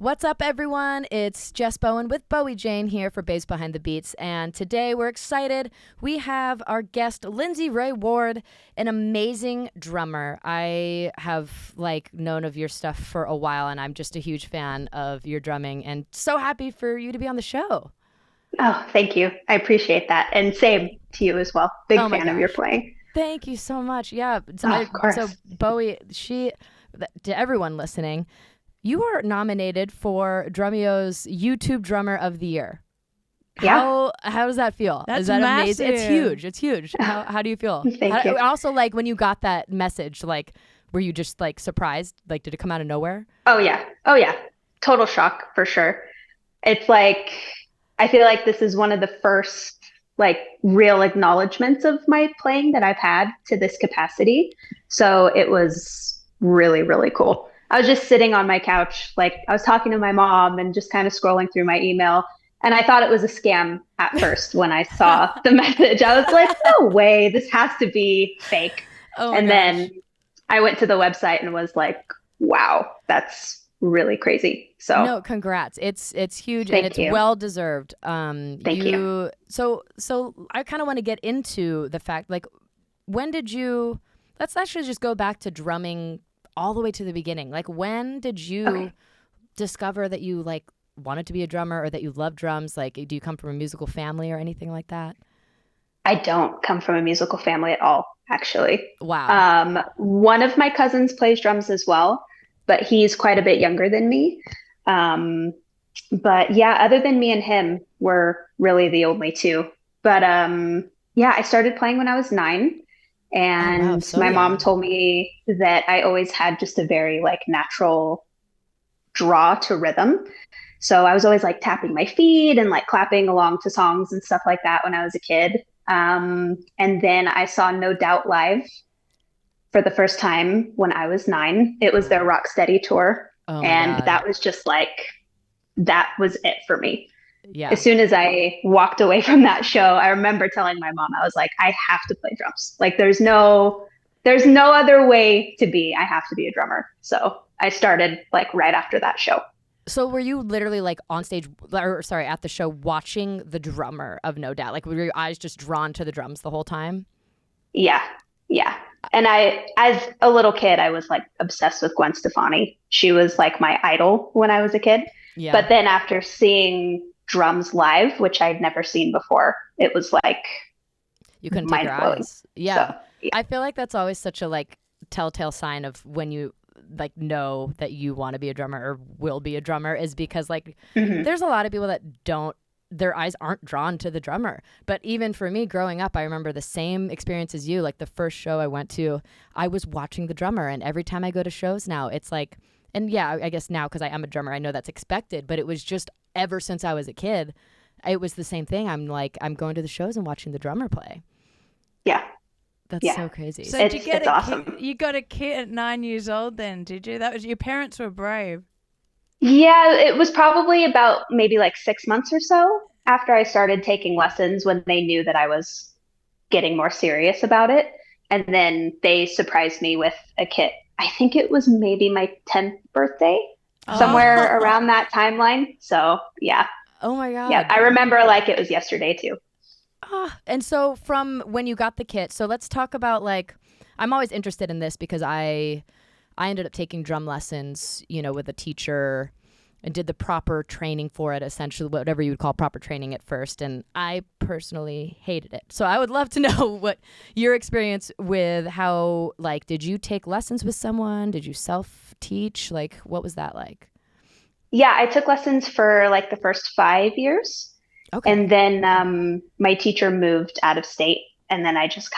What's up, everyone? It's Jess Bowen with Bowie Jane here for Babes Behind the Beats, and today we're excited. We have our guest, Lindsey Raye Ward, an amazing drummer. I have known of your stuff for a while, and I'm just a huge fan of your drumming, and so happy for you to be on the show. Oh, thank you. I appreciate that. And same to you as well. Big Oh my fan of your gosh. playing. Thank you so much. Yeah. Oh, of So course. Bowie, to everyone listening, you are nominated for Drumeo's YouTube Drummer of the Year. Yeah. How does that feel? That's Is that amazing? It's massive. huge. It's huge. How do you feel? Thank you. Also, when you got that message, were you just surprised? Did it come out of nowhere? Oh, yeah. Oh, yeah. Total shock for sure. It's I feel like this is one of the first real acknowledgments of my playing that I've had to this capacity. So it was really, really cool. I was just sitting on my couch, I was talking to my mom and just kind of scrolling through my email. And I thought it was a scam at first when I saw the message. I was like, no way, this has to be fake. Oh my And gosh. then I went to the website and was like, wow, that's really crazy. So No, congrats. It's huge and Thank it's you. well deserved. Thank you. So I kind of want to get into the fact, when did you? Let's actually just go back to drumming all the way to the beginning. When did you discover that you wanted to be a drummer or that you love drums? Do you come from a musical family or anything like that? I don't come from a musical family at all, actually. Wow. One of my cousins plays drums as well, but he's quite a bit younger than me. But yeah, other than me and him, we're really the only two. But yeah, I started playing when I was 9, Oh wow, and so my mom young. told me that I always had just a very natural draw to rhythm. So I was always tapping my feet and clapping along to songs and stuff like that when I was a kid. And then I saw No Doubt live for the first time when I was 9. It was their Rocksteady tour. Oh my And God. that was just that was it for me. Yeah. As soon as I walked away from that show, I remember telling my mom, I was like, I have to play drums. There's no other way to be. I have to be a drummer. So I started right after that show. So were you literally on stage, or sorry, at the show watching the drummer of No Doubt? Were your eyes just drawn to the drums the whole time? Yeah. Yeah. And as a little kid, I was obsessed with Gwen Stefani. She was my idol when I was a kid. Yeah. But then after seeing drums live, which I'd never seen before, it was You couldn't take your mind-blowing. eyes. Yeah. So yeah. I feel like that's always such a telltale sign of when you know that you want to be a drummer or will be a drummer, is because Mhm. there's a lot of people that their eyes aren't drawn to the drummer. But even for me growing up, I remember the same experience as you. The first show I went to, I was watching the drummer, and every time I go to shows now, it's and yeah, I guess now because I am a drummer, I know that's expected, but it was just ever since I was a kid, it was the same thing. I'm going to the shows and watching the drummer play. Yeah. That's Yeah. so crazy. So It's did you get it's a awesome. kid? You got a kid at 9 years old, then, did you? That was your parents were brave. Yeah, it was probably about maybe 6 months or so after I started taking lessons when they knew that I was getting more serious about it. And then they surprised me with a kit. I think it was maybe my 10th birthday, somewhere Oh, around that timeline. So yeah, Oh my yeah, God. I remember like it was yesterday too. And so from when you got the kit, so let's talk about I'm always interested in this because I ended up taking drum lessons, with a teacher and did the proper training for it, essentially whatever you would call proper training at first. And I personally hated it. So I would love to know what your experience with how, did you take lessons with someone? Did you self-teach? What was that like? Yeah, I took lessons for the first 5 years. Okay. And then my teacher moved out of state. And then I just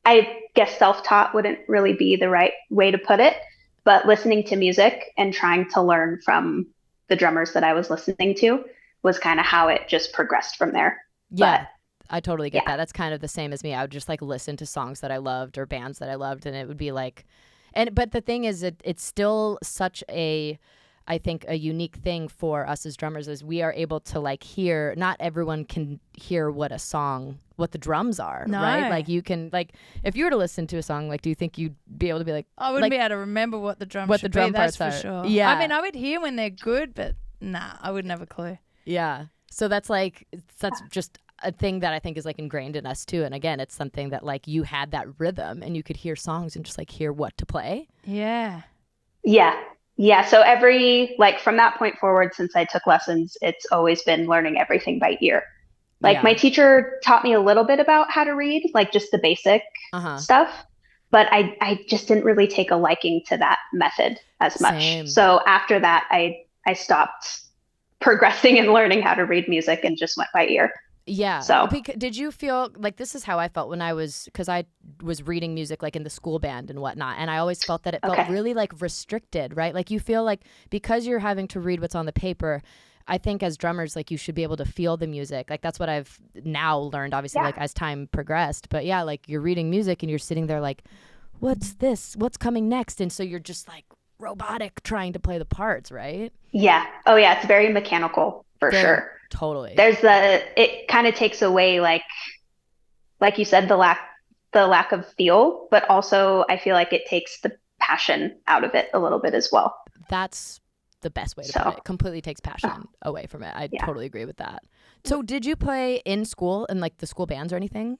I guess self-taught wouldn't really be the right way to put it, but listening to music and trying to learn from the drummers that I was listening to was kind of how it just progressed from there. But Yeah, I totally get yeah, that. That's kind of the same as me. I would just listen to songs that I loved or bands that I loved, and it would be but the thing is, it's still such a I think a unique thing for us as drummers is we are able to like hear, not everyone can hear what the drums are, No. right? Like you can, like, if you were to listen to a song, like, do you think you'd be able to be like, I wouldn't be able to remember what the drums should drum be, that's parts for are? sure. Yeah. I mean, I would hear when they're good, but nah, I wouldn't have a clue. Yeah. So that's just a thing that I think is like ingrained in us too. And again, it's something that like you had that rhythm and you could hear songs and just like hear what to play. Yeah. Yeah. Yeah. So from that point forward, since I took lessons, it's always been learning everything by ear. Like my teacher taught me a little bit about how to read, like just the basic stuff, but I just didn't really take a liking to that method as much. Same. So after that, I stopped progressing and learning how to read music and just went by ear. Yeah. So did you feel like, this is how I felt when because I was reading music like in the school band and whatnot, and I always felt that it felt really like restricted, right? Like you feel like because you're having to read what's on the paper, I think as drummers, like you should be able to feel the music. Like that's what I've now learned, obviously, like as time progressed. But yeah, like you're reading music and you're sitting there like, what's this? What's coming next? And so you're just like robotic trying to play the parts, right? Yeah. Oh yeah. It's very mechanical for sure. Totally. It kind of takes away like you said, the lack of feel, but also I feel like it takes the passion out of it a little bit as well. That's the best way to put it. Completely takes passion away from it. I totally agree with that. So did you play in school in like the school bands or anything?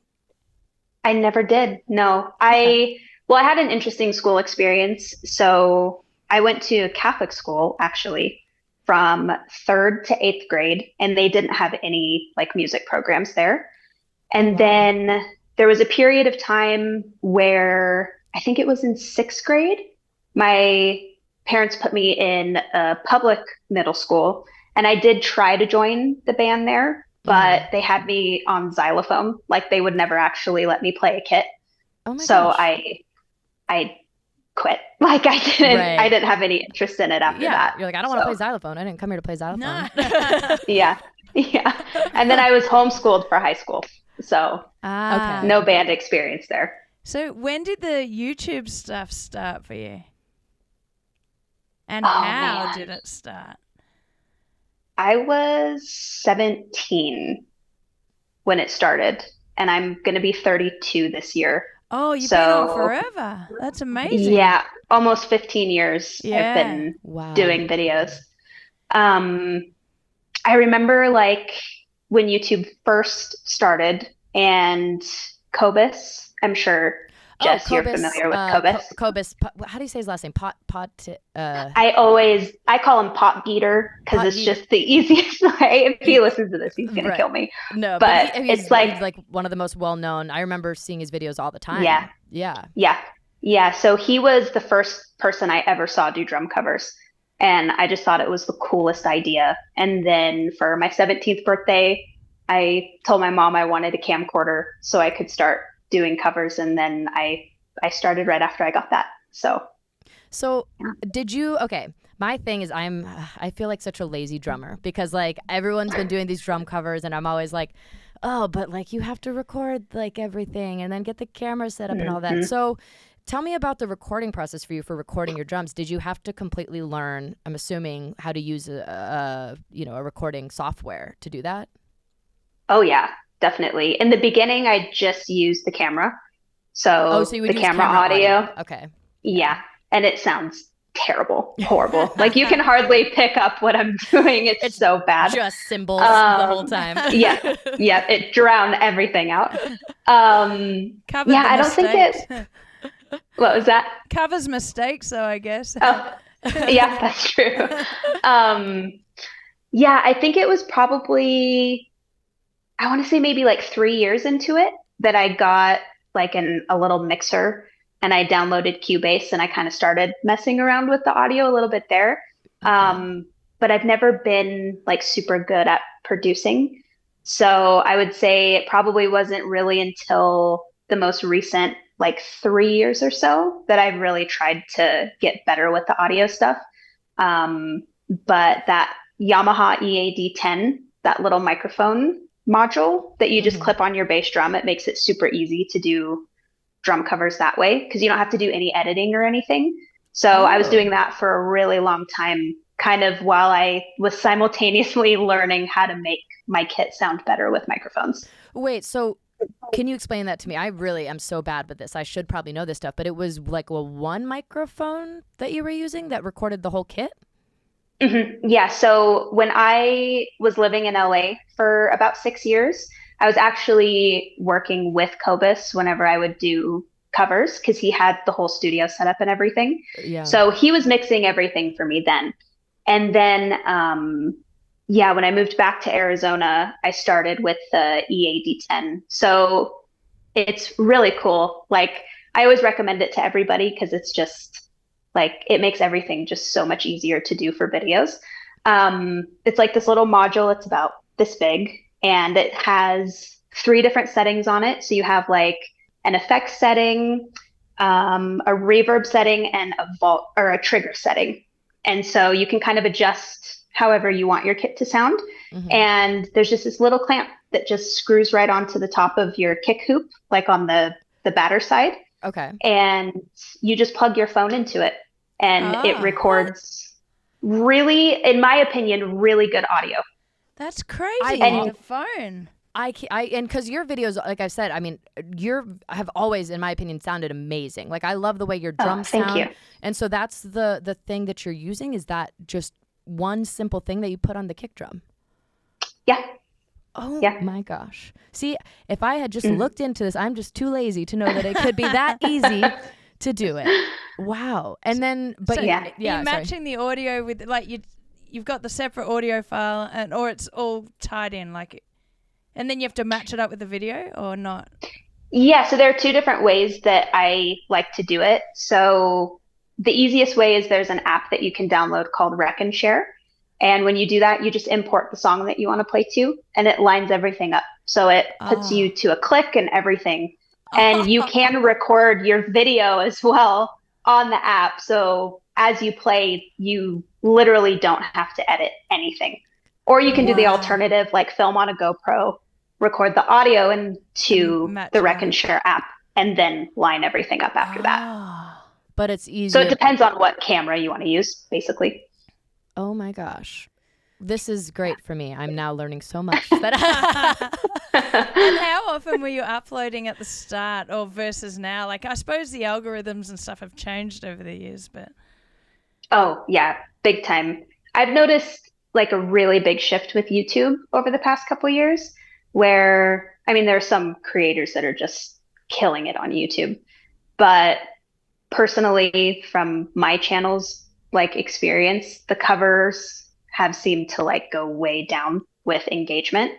I never did. No. I had an interesting school experience. So I went to a Catholic school actually from 3rd to 8th grade, and they didn't have any like music programs there. And then there was a period of time where I think it was in 6th grade, my parents put me in a public middle school, and I did try to join the band there, but they had me on xylophone. Like they would never actually let me play a kit. Oh my so gosh. I quit. Like I didn't have any interest in it after that. You're like, I don't want to play xylophone. I didn't come here to play xylophone. No. Yeah. And then I was homeschooled for high school. So no band experience there. So when did the YouTube stuff start for you? And how did it start? I was 17 when it started, and I'm going to be 32 this year. Oh, you've been on forever. That's amazing. Yeah, almost 15 years I've been doing videos. I remember like when YouTube first started, and Cobus, I'm sure Jess, you're familiar with Cobus. Cobus, how do you say his last name? I call him Pot Geeter because it's just the easiest way. If he listens to this, he's gonna kill me. No, but he's like one of the most well known. I remember seeing his videos all the time. Yeah. So he was the first person I ever saw do drum covers, and I just thought it was the coolest idea. And then for my 17th birthday, I told my mom I wanted a camcorder so I could start doing covers, and then I started right after I got that. So did you my thing is I feel like such a lazy drummer because like everyone's been doing these drum covers and I'm always like, oh, but like you have to record like everything and then get the camera set up and all that. So tell me about the recording process for you for recording your drums. Did you have to completely learn, I'm assuming, how to use a recording software to do that? Oh yeah, definitely. In the beginning, I just used the camera. So you would the use camera audio. Okay. Yeah. And it sounds terrible, horrible. Like you can hardly pick up what I'm doing. It's so bad. Just cymbals the whole time. Yeah. It drowned everything out. I don't think it. What was that? Covers mistakes, though, I guess. Oh, yeah, that's true. I think it was probably, I want to say maybe like 3 years into it that I got like a little mixer, and I downloaded Cubase and I kind of started messing around with the audio a little bit there. But I've never been like super good at producing. So I would say it probably wasn't really until the most recent like 3 years or so that I've really tried to get better with the audio stuff. But that Yamaha EAD10, that little microphone module that you just clip on your bass drum, it makes it super easy to do drum covers that way because you don't have to do any editing or anything. So I was doing that for a really long time kind of while I was simultaneously learning how to make my kit sound better with microphones. Wait, so can you explain that to me? I really am so bad with this. I should probably know this stuff, but it was like one microphone that you were using that recorded the whole kit? Yeah. So when I was living in LA for about 6 years, I was actually working with Cobus whenever I would do covers because he had the whole studio set up and everything. Yeah. So he was mixing everything for me then. And then, yeah, when I moved back to Arizona, I started with the EAD10. So it's really cool. Like, I always recommend it to everybody because it's just like it makes everything just so much easier to do for videos. It's like this little module, it's about this big, and it has 3 different settings on it. So you have like an effects setting, a reverb setting, and a vault or a trigger setting. And so you can kind of adjust however you want your kit to sound. And there's just this little clamp that just screws right onto the top of your kick hoop, like on the batter side. Okay. And you just plug your phone into it, and it records really, in my opinion, really good audio. That's crazy. And the phone. And because your videos, like I said, I mean, have always, in my opinion, sounded amazing. Like, I love the way your drums sound. Thank you. And so that's the thing that you're using. Is that just one simple thing that you put on the kick drum? Yeah. Oh Yeah. my gosh. See, if I had just looked into this, I'm just too lazy to know that it could be that easy to do it. Wow. And then, but So yeah. you're matching the audio with, like, you've got the separate audio file, or it's all tied in, like, and then you have to match it up with the video or not? Yeah, so there are 2 different ways that I like to do it. So the easiest way is there's an app that you can download called Rec and Share. And when you do that, you just import the song that you want to play to, and it lines everything up. So it puts you to a click and everything. And you can record your video as well on the app. So as you play, you literally don't have to edit anything. Or you can do the alternative, like film on a GoPro, record the audio into the Rec and Share app, and then line everything up after that. But it's easy. So it depends on what camera you want to use, basically. Oh my gosh. This is great for me. I'm now learning so much. And how often were you uploading at the start or versus now? Like, I suppose the algorithms and stuff have changed over the years, but. Oh, yeah, big time. I've noticed like a really big shift with YouTube over the past couple of years where, I mean, there are some creators that are just killing it on YouTube. But personally, from my channel's like experience, the covers have seemed to like go way down with engagement.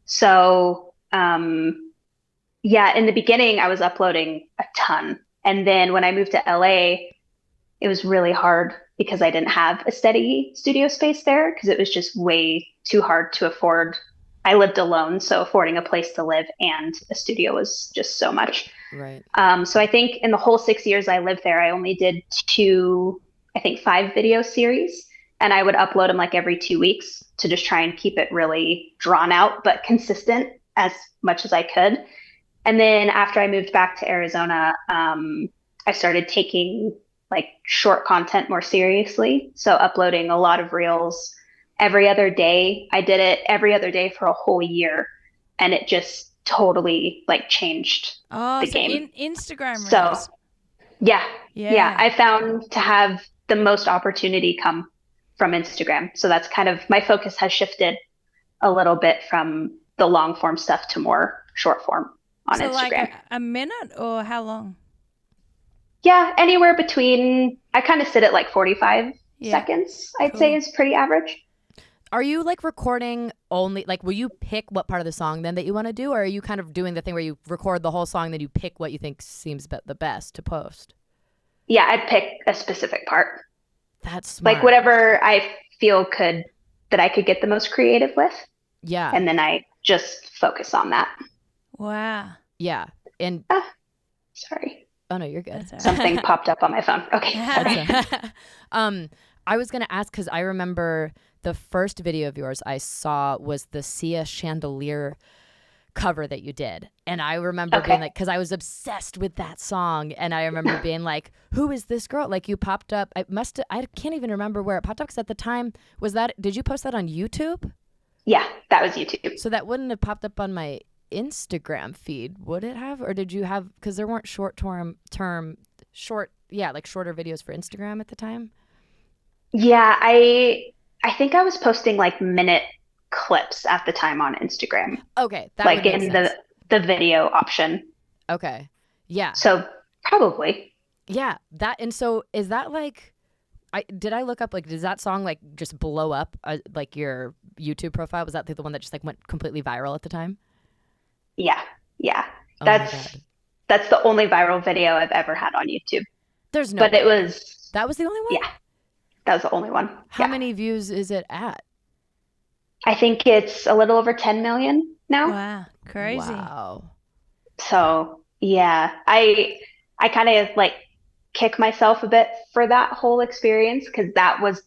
So yeah, in the beginning I was uploading a ton, and then when I moved to LA, it was really hard because I didn't have a steady studio space there because it was just way too hard to afford. I lived alone, so affording a place to live and a studio was just so much. Right. So I think in the whole 6 years I lived there, I only did 5 video series, and I would upload them like every 2 weeks to just try and keep it really drawn out but consistent as much as I could. And then after I moved back to Arizona, I started taking like short content more seriously. So uploading a lot of reels every other day. I did it every other day for a whole year, and it just totally like changed the game. Instagram reels. So yeah, I found to have the most opportunity come from Instagram. So that's kind of my focus has shifted a little bit from the long form stuff to more short form on Instagram. Like a minute or how long? Yeah, anywhere between, I kind of sit at like 45 seconds, I'd say is pretty average. Are you like recording only, like, will you pick what part of the song then that you want to do? Or are you kind of doing the thing where you record the whole song, then you pick what you think seems the best to post? Yeah, I'd pick a specific part. That's smart. Like whatever I feel that I could get the most creative with. Yeah. And then I just focus on that. Wow. Yeah. And sorry. Oh no, you're good. Something popped up on my phone. Okay. Sorry. I was gonna ask because I remember the first video of yours I saw was the Sia chandelier cover that you did. And I remember being like, because I was obsessed with that song. And I remember being like, who is this girl? Like you popped up. I can't even remember where it popped up because at the time, did you post that on YouTube? Yeah, that was YouTube. So that wouldn't have popped up on my Instagram feed, would it have? Or did you have, because there weren't shorter videos for Instagram at the time? Yeah, I think I was posting like minute clips at the time on Instagram. Okay, that like would make in sense. the video option. Okay, yeah. So probably. Yeah, that, and so is that like, did I look up, like, does that song like just blow up like your YouTube profile? Was that the one that just like went completely viral at the time? Yeah. Oh That's the only viral video I've ever had on YouTube. There's no But way. that was the only one? Yeah. That was the only one. How many views is it at? I think it's a little over 10 million now. Wow, crazy. Wow. So yeah, I kind of like kick myself a bit for that whole experience because that was,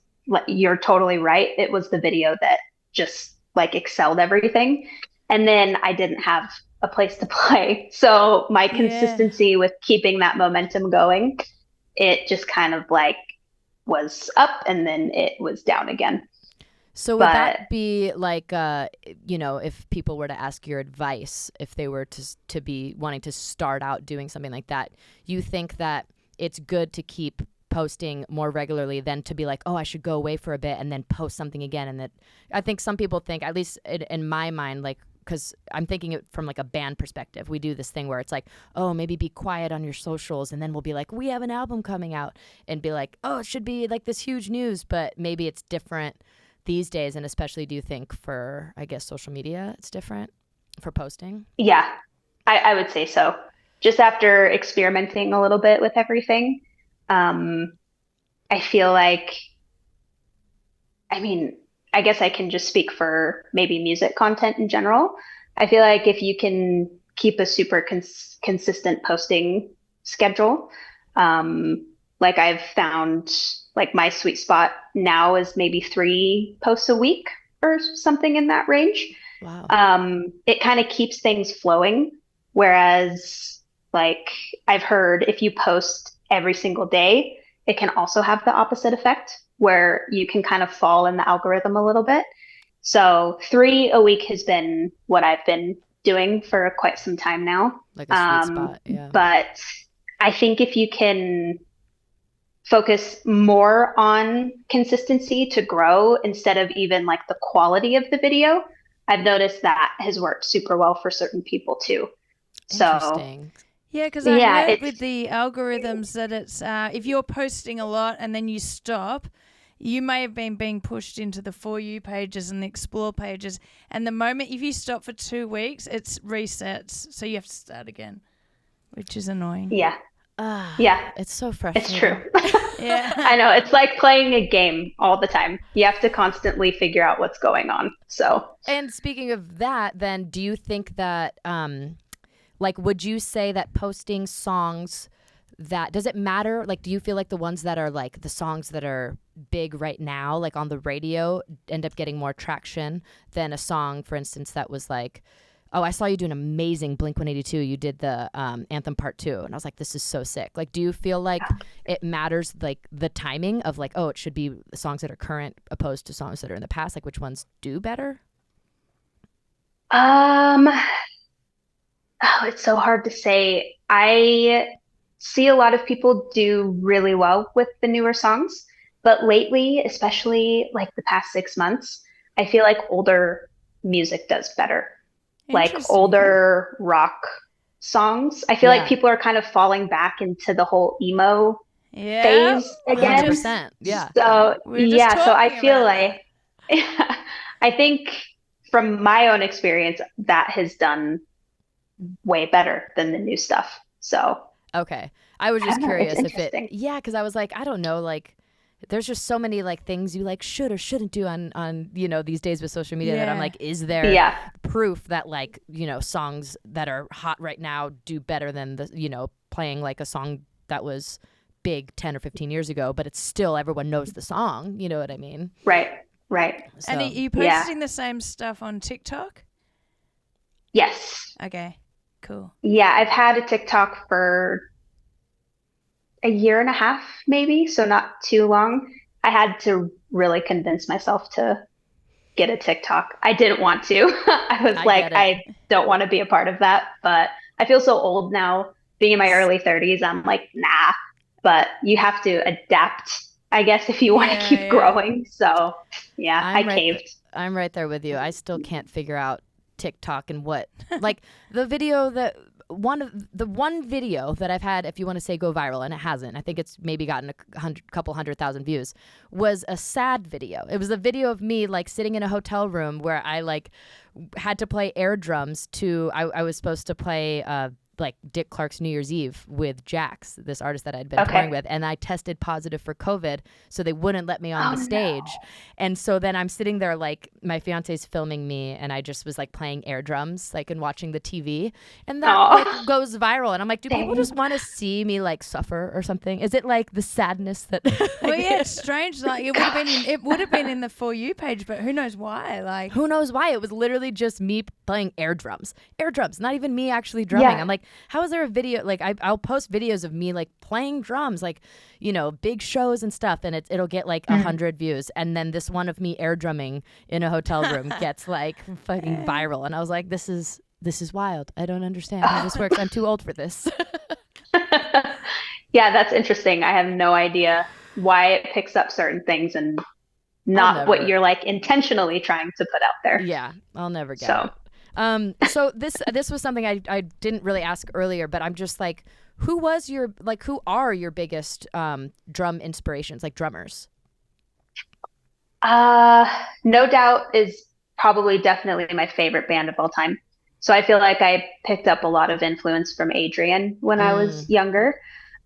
you're totally right. It was the video that just like excelled everything. And then I didn't have a place to play. So my consistency with keeping that momentum going, it just kind of like was up and then it was down again. So would that be like, if people were to ask your advice, if they were to be wanting to start out doing something like that, you think that it's good to keep posting more regularly than to be like, oh, I should go away for a bit and then post something again? And that, I think some people think, at least in my mind, like, because I'm thinking it from like a band perspective, we do this thing where it's like, oh, maybe be quiet on your socials, and then we'll be like, we have an album coming out, and be like, oh, it should be like this huge news. But maybe it's different these days, and especially, do you think for, I guess, social media, it's different for posting? Yeah, I would say so. Just after experimenting a little bit with everything, I feel like, I guess I can just speak for maybe music content in general. I feel like if you can keep a super consistent posting schedule, like I've found, like my sweet spot now is maybe 3 posts a week or something in that range. Wow. It kind of keeps things flowing. Whereas, like, I've heard if you post every single day, it can also have the opposite effect where you can kind of fall in the algorithm a little bit. So 3 a week has been what I've been doing for quite some time now. Like a sweet spot, yeah. But I think if you can focus more on consistency to grow instead of even like the quality of the video, I've noticed that has worked super well for certain people too. Interesting. So yeah, because I heard with the algorithms that it's if you're posting a lot and then you stop, you may have been being pushed into the For You pages and the Explore pages. And the moment, if you stop for 2 weeks, it resets. So you have to start again, which is annoying. Yeah. Yeah. It's so frustrating. It's true. Yeah. I know. It's like playing a game all the time. You have to constantly figure out what's going on. So. And speaking of that, then do you think that, like, would you say that posting songs that, does it matter? Like, do you feel like the ones that are like the songs that are big right now, like on the radio, end up getting more traction than a song, for instance, that was like, oh, I saw you do an amazing Blink-182. You did the Anthem Part 2. And I was like, this is so sick. Like, do you feel like it matters, like the timing of like, oh, it should be songs that are current opposed to songs that are in the past? Like, which ones do better? Oh, it's so hard to say. I see a lot of people do really well with the newer songs, but lately, especially like the past 6 months, I feel like older music does better. Like older rock songs. I feel like people are kind of falling back into the whole emo phase again. 100%. Yeah. So so I feel like I think from my own experience, that has done way better than the new stuff. So okay, I was just curious if it, because I was like, I don't know, like there's just so many like things you like should or shouldn't do on these days with social media that I'm like, is there proof that like songs that are hot right now do better than the playing like a song that was big 10 or 15 years ago, but it's still, everyone knows the song, you know what I mean? Right. So, and are you posting the same stuff on TikTok? Yes. Okay, cool. Yeah, I've had a TikTok for a year and a half, maybe, so not too long. I had to really convince myself to get a TikTok. I didn't want to. I was I like, get it. I don't want to be a part of that, but I feel so old now. Being in my early 30s, I'm like, nah. But you have to adapt, I guess, if you want to keep growing. So, yeah, I caved. I'm right there with you. I still can't figure out TikTok and what like the video that one video that I've had, if you want to say go viral, and it hasn't. I think it's maybe gotten a couple 100,000 views. Was a sad video. It was a video of me like sitting in a hotel room where I like had to play air drums to. I was supposed to play like Dick Clark's New Year's Eve with Jax, this artist that I'd been touring with, and I tested positive for COVID, so they wouldn't let me on the stage. No. And so then I'm sitting there like my fiance's filming me, and I just was like playing air drums, like and watching the TV, and that like goes viral. And I'm like, do people just want to see me like suffer or something? Is it like the sadness that? Well, yeah, it's strange. Like it would have been in the For You page, but who knows why? Like who knows why? It was literally just me playing air drums, not even me actually drumming. Yeah. I'm like, how is there a video? Like I'll post videos of me like playing drums, like, you know, big shows and stuff, and it'll get like 100 views, and then this one of me air drumming in a hotel room gets like fucking viral, and I was like, this is wild. I don't understand how this works. I'm too old for this. Yeah, that's interesting. I have no idea why it picks up certain things and not what you're like intentionally trying to put out there. Yeah, I'll never get it. So this was something I didn't really ask earlier, but I'm just like, who are your biggest drum inspirations, like drummers? No Doubt is probably definitely my favorite band of all time. So I feel like I picked up a lot of influence from Adrian when I was younger.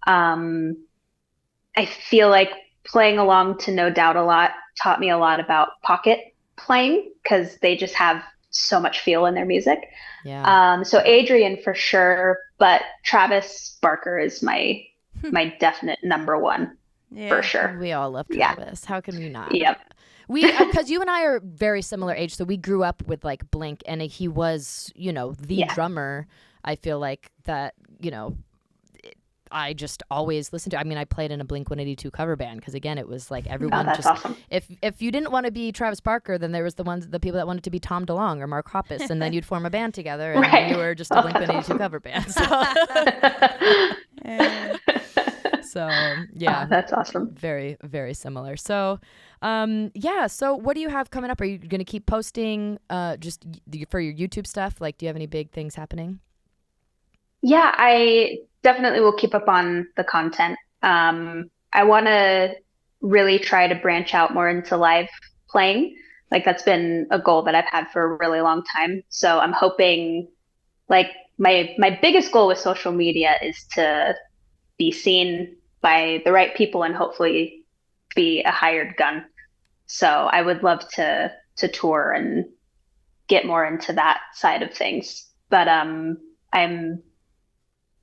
I feel like playing along to No Doubt a lot taught me a lot about pocket playing, because they just have so much feel in their music. Yeah. So Adrian for sure, but Travis Barker is my definite number one for sure. We all love Travis. How can we not? Yep. We, because you and I are very similar age, so we grew up with like Blink, and he was, you know, the drummer. I feel like that, you know, I just always listened to. I mean, I played in a Blink 182 cover band because, again, it was like everyone that's awesome. If you didn't want to be Travis Barker, then there was the people that wanted to be Tom DeLonge or Mark Hoppus, and then you'd form a band together, and you were just a Blink 182 cover band. So yeah, that's awesome. Very, very similar. So, so what do you have coming up? Are you going to keep posting just for your YouTube stuff? Like, do you have any big things happening? Yeah, I definitely will keep up on the content. I want to really try to branch out more into live playing. Like that's been a goal that I've had for a really long time. So I'm hoping, like my biggest goal with social media is to be seen by the right people and hopefully be a hired gun. So I would love to tour and get more into that side of things. But I'm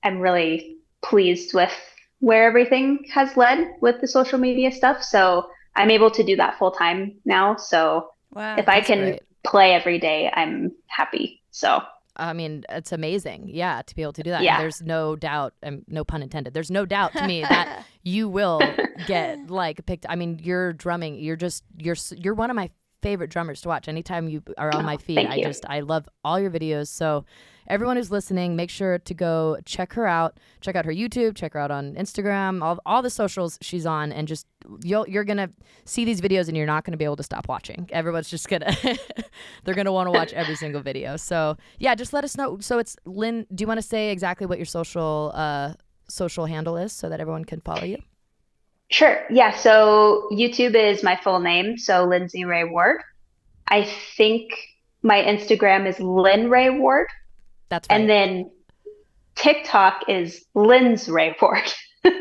really pleased with where everything has led with the social media stuff. So I'm able to do that full time now. So if I can play every day, I'm happy. So I mean, it's amazing. Yeah, to be able to do that. Yeah. And there's no doubt, no pun intended, there's no doubt to me that you will get like picked. I mean, you're drumming. You're one of my favorite drummers to watch. Anytime you are on my feed, I love all your videos. So everyone who's listening, make sure to go check her out. Check out her YouTube. Check her out on Instagram. All the socials she's on, and just you're gonna see these videos, and you're not gonna be able to stop watching. Everyone's just gonna they're gonna want to watch every single video. So yeah, just let us know. So it's Lynn. Do you want to say exactly what your social handle is so that everyone can follow you? Sure. Yeah. So YouTube is my full name. So Lindsey Raye Ward. I think my Instagram is Lynn Raye Ward. That's right. And then TikTok is Lindsey Raye Ward.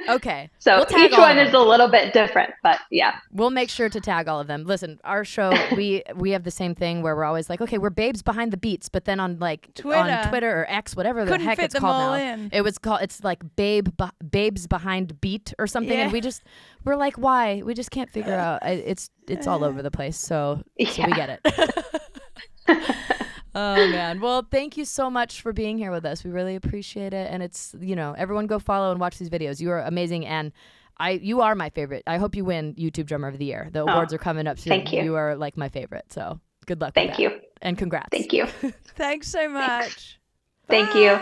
Okay. So each one is a little bit different, but yeah. We'll make sure to tag all of them. Listen, our show, we have the same thing where we're always like, okay, we're babes behind the beats, but then on like Twitter or X, whatever the heck it's called now. It's like babes behind beat or something, and we're like, why? We just can't figure out. It's all over the place. So we get it. Oh man. Well, thank you so much for being here with us. We really appreciate it. And it's, everyone go follow and watch these videos. You are amazing. And you are my favorite. I hope you win YouTube Drummer of the Year. The awards are coming up soon. Thank you. You are like my favorite. So good luck. Thank you. And congrats. Thank you. Thanks so much. Thank you.